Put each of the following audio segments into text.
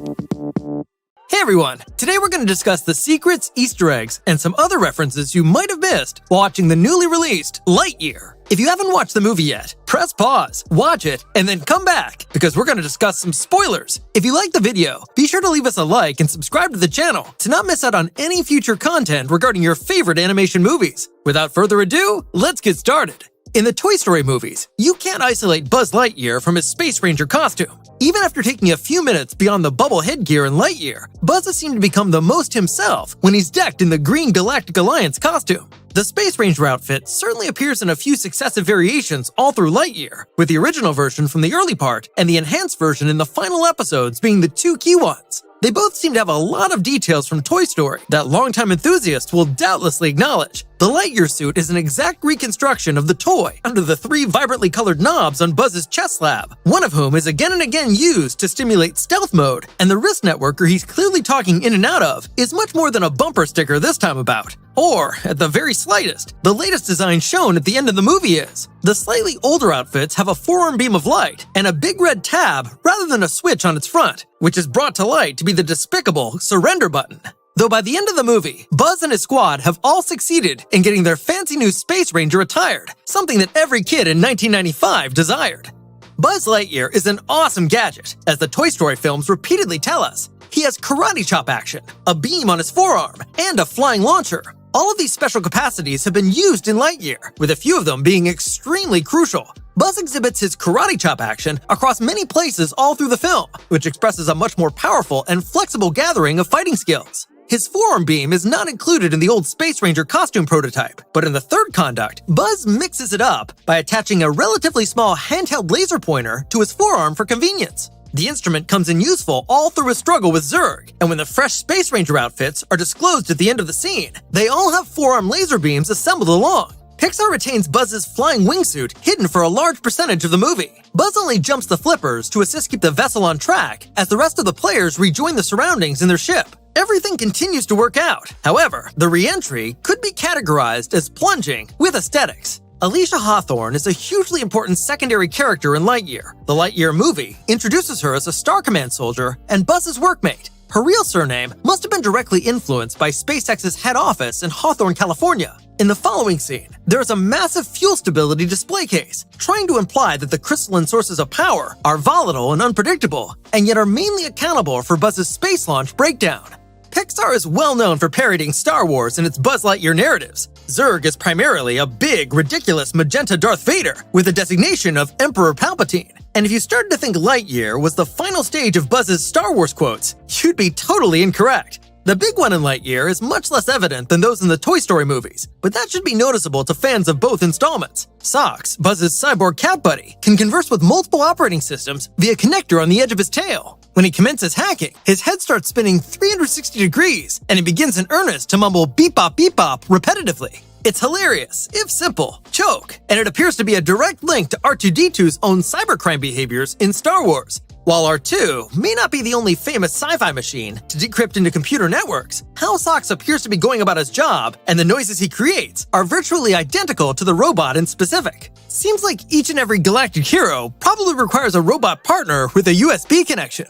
Hey everyone! Today we're going to discuss the secrets, Easter eggs, and some other references you might have missed while watching the newly released Lightyear. If you haven't watched the movie yet, press pause, watch it, and then come back, because we're going to discuss some spoilers. If you like the video, be sure to leave us a like and subscribe to the channel to not miss out on any future content regarding your favorite animation movies. Without further ado, let's get started. In the Toy Story movies, you can't isolate Buzz Lightyear from his Space Ranger costume. Even after taking a few minutes beyond the bubble headgear in Lightyear, Buzz has seemed to become the most himself when he's decked in the Green Galactic Alliance costume. The Space Ranger outfit certainly appears in a few successive variations all through Lightyear, with the original version from the early part and the enhanced version in the final episodes being the two key ones. They both seem to have a lot of details from Toy Story that longtime enthusiasts will doubtlessly acknowledge. The Lightyear suit is an exact reconstruction of the toy under the three vibrantly colored knobs on Buzz's chest slab, one of whom is again and again used to stimulate stealth mode, and the wrist networker he's clearly talking in and out of is much more than a bumper sticker this time about. Or, at the very slightest, the latest design shown at the end of the movie is. The slightly older outfits have a forearm beam of light and a big red tab rather than a switch on its front, which is brought to light to be the despicable surrender button. Though by the end of the movie, Buzz and his squad have all succeeded in getting their fancy new Space Ranger attired, something that every kid in 1995 desired. Buzz Lightyear is an awesome gadget, as the Toy Story films repeatedly tell us. He has karate chop action, a beam on his forearm, and a flying launcher. All of these special capacities have been used in Lightyear, with a few of them being extremely crucial. Buzz exhibits his karate chop action across many places all through the film, which expresses a much more powerful and flexible gathering of fighting skills. His forearm beam is not included in the old Space Ranger costume prototype, but in the third conduct, Buzz mixes it up by attaching a relatively small handheld laser pointer to his forearm for convenience. The instrument comes in useful all through his struggle with Zurg, and when the fresh Space Ranger outfits are disclosed at the end of the scene, they all have forearm laser beams assembled along. Pixar retains Buzz's flying wingsuit hidden for a large percentage of the movie. Buzz only jumps the flippers to assist keep the vessel on track as the rest of the players rejoin the surroundings in their ship. Everything continues to work out. However, the re-entry could be categorized as plunging with aesthetics. Alicia Hawthorne is a hugely important secondary character in Lightyear. The Lightyear movie introduces her as a Star Command soldier and Buzz's workmate. Her real surname must have been directly influenced by SpaceX's head office in Hawthorne, California. In the following scene, there is a massive fuel stability display case, trying to imply that the crystalline sources of power are volatile and unpredictable, and yet are mainly accountable for Buzz's space launch breakdown. Pixar is well known for parodying Star Wars in its Buzz Lightyear narratives. Zurg is primarily a big, ridiculous magenta Darth Vader with the designation of Emperor Palpatine. And if you started to think Lightyear was the final stage of Buzz's Star Wars quotes, you'd be totally incorrect. The big one in Lightyear is much less evident than those in the Toy Story movies, but that should be noticeable to fans of both installments. Socks, Buzz's cyborg cat buddy, can converse with multiple operating systems via connector on the edge of his tail. When he commences hacking, his head starts spinning 360 degrees, and he begins in earnest to mumble beep bop repetitively. It's hilarious, if simple, choke, and it appears to be a direct link to R2-D2's own cybercrime behaviors in Star Wars. While R2 may not be the only famous sci-fi machine to decrypt into computer networks, how Socks appears to be going about his job and the noises he creates are virtually identical to the robot in specific. Seems like each and every galactic hero probably requires a robot partner with a USB connection.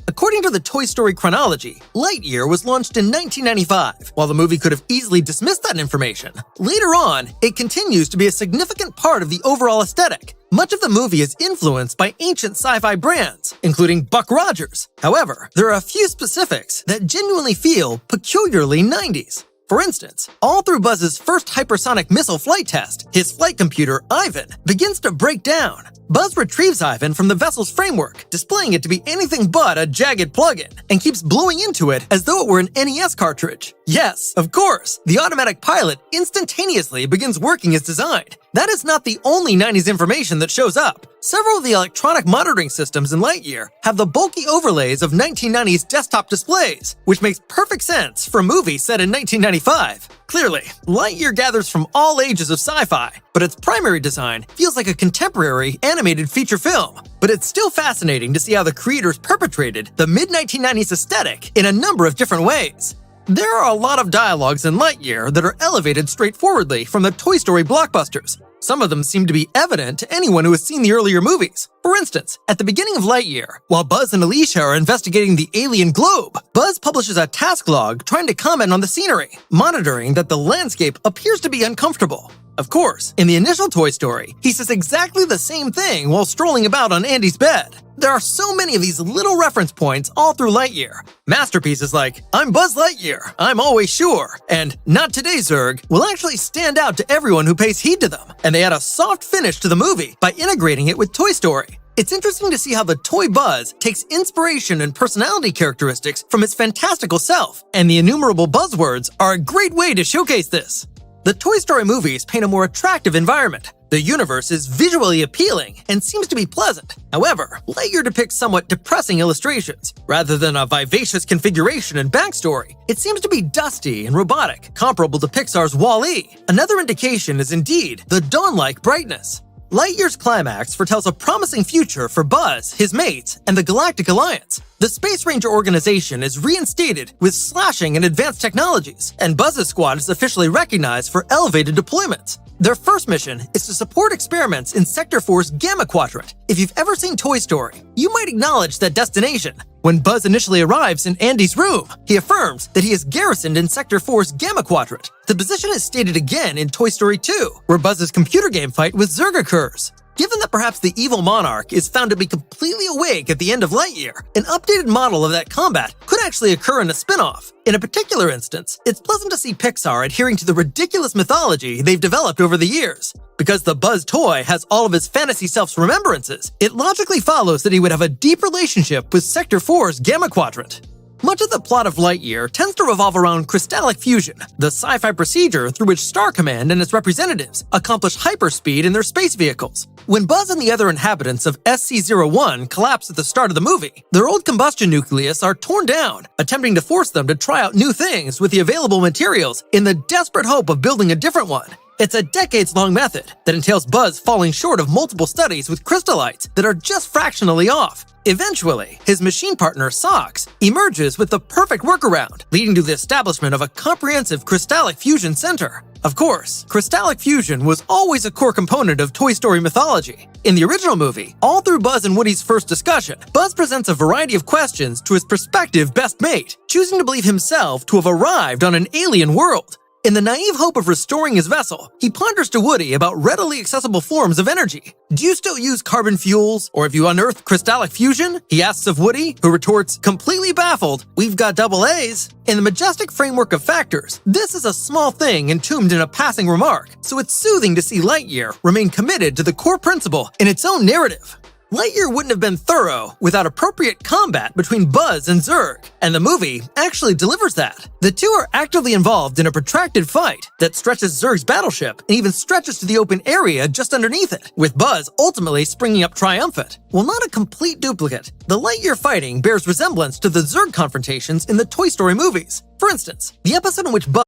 According to the Toy Story chronology, Lightyear was launched in 1995. While the movie could have easily dismissed that information, later on, it continues to be a significant part of the overall aesthetic. Much of the movie is influenced by ancient sci-fi brands, including Buck Rogers. However, there are a few specifics that genuinely feel peculiarly 90s. For instance, all through Buzz's first hypersonic missile flight test, his flight computer, Ivan, begins to break down. Buzz retrieves Ivan from the vessel's framework, displaying it to be anything but a jagged plug-in, and keeps blowing into it as though it were an NES cartridge. Yes, of course, the automatic pilot instantaneously begins working as designed. That is not the only 90s information that shows up. Several of the electronic monitoring systems in Lightyear have the bulky overlays of 1990s desktop displays, which makes perfect sense for a movie set in 1995. Clearly, Lightyear gathers from all ages of sci-fi, but its primary design feels like a contemporary animated feature film. But it's still fascinating to see how the creators perpetrated the mid-1990s aesthetic in a number of different ways. There are a lot of dialogues in Lightyear that are elevated straightforwardly from the Toy Story blockbusters. Some of them seem to be evident to anyone who has seen the earlier movies. For instance, at the beginning of Lightyear, while Buzz and Alicia are investigating the alien globe, Buzz publishes a task log trying to comment on the scenery, monitoring that the landscape appears to be uncomfortable. Of course, in the initial Toy Story, he says exactly the same thing while strolling about on Andy's bed. There are so many of these little reference points all through Lightyear. Masterpieces like, "I'm Buzz Lightyear, I'm always sure," and "Not today, Zurg," will actually stand out to everyone who pays heed to them, and they add a soft finish to the movie by integrating it with Toy Story. It's interesting to see how the toy Buzz takes inspiration and personality characteristics from its fantastical self, and the innumerable buzzwords are a great way to showcase this. The Toy Story movies paint a more attractive environment. The universe is visually appealing and seems to be pleasant. However, Lightyear depicts somewhat depressing illustrations. Rather than a vivacious configuration and backstory, it seems to be dusty and robotic, comparable to Pixar's Wall-E. Another indication is indeed the dawn-like brightness. Lightyear's climax foretells a promising future for Buzz, his mates, and the Galactic Alliance. The Space Ranger organization is reinstated with slashing and advanced technologies, and Buzz's squad is officially recognized for elevated deployments. Their first mission is to support experiments in Sector 4's Gamma Quadrant. If you've ever seen Toy Story, you might acknowledge that destination. When Buzz initially arrives in Andy's room, he affirms that he is garrisoned in Sector 4's Gamma Quadrant. The position is stated again in Toy Story 2, where Buzz's computer game fight with Zurg occurs. Given that perhaps the evil monarch is found to be completely awake at the end of Lightyear, an updated model of that combat could actually occur in a spin-off. In a particular instance, it's pleasant to see Pixar adhering to the ridiculous mythology they've developed over the years. Because the Buzz toy has all of his fantasy self's remembrances, it logically follows that he would have a deep relationship with Sector 4's Gamma Quadrant. Much of the plot of Lightyear tends to revolve around crystallic fusion, the sci-fi procedure through which Star Command and its representatives accomplish hyperspeed in their space vehicles. When Buzz and the other inhabitants of SC-01 collapse at the start of the movie, their old combustion nucleus are torn down, attempting to force them to try out new things with the available materials in the desperate hope of building a different one. It's a decades-long method that entails Buzz falling short of multiple studies with crystallites that are just fractionally off. Eventually, his machine partner, Sox, emerges with the perfect workaround, leading to the establishment of a comprehensive crystallic fusion center. Of course, crystallic fusion was always a core component of Toy Story mythology. In the original movie, all through Buzz and Woody's first discussion, Buzz presents a variety of questions to his prospective best mate, choosing to believe himself to have arrived on an alien world. In the naive hope of restoring his vessel, he ponders to Woody about readily accessible forms of energy. "Do you still use carbon fuels, or have you unearthed crystallic fusion?" he asks of Woody, who retorts, completely baffled, "We've got double A's." In the majestic framework of factors, this is a small thing entombed in a passing remark, so it's soothing to see Lightyear remain committed to the core principle in its own narrative. Lightyear wouldn't have been thorough without appropriate combat between Buzz and Zurg, and the movie actually delivers that. The two are actively involved in a protracted fight that stretches Zurg's battleship and even stretches to the open area just underneath it, with Buzz ultimately springing up triumphant. While not a complete duplicate, the Lightyear fighting bears resemblance to the Zurg confrontations in the Toy Story movies. For instance, the episode in which Buzz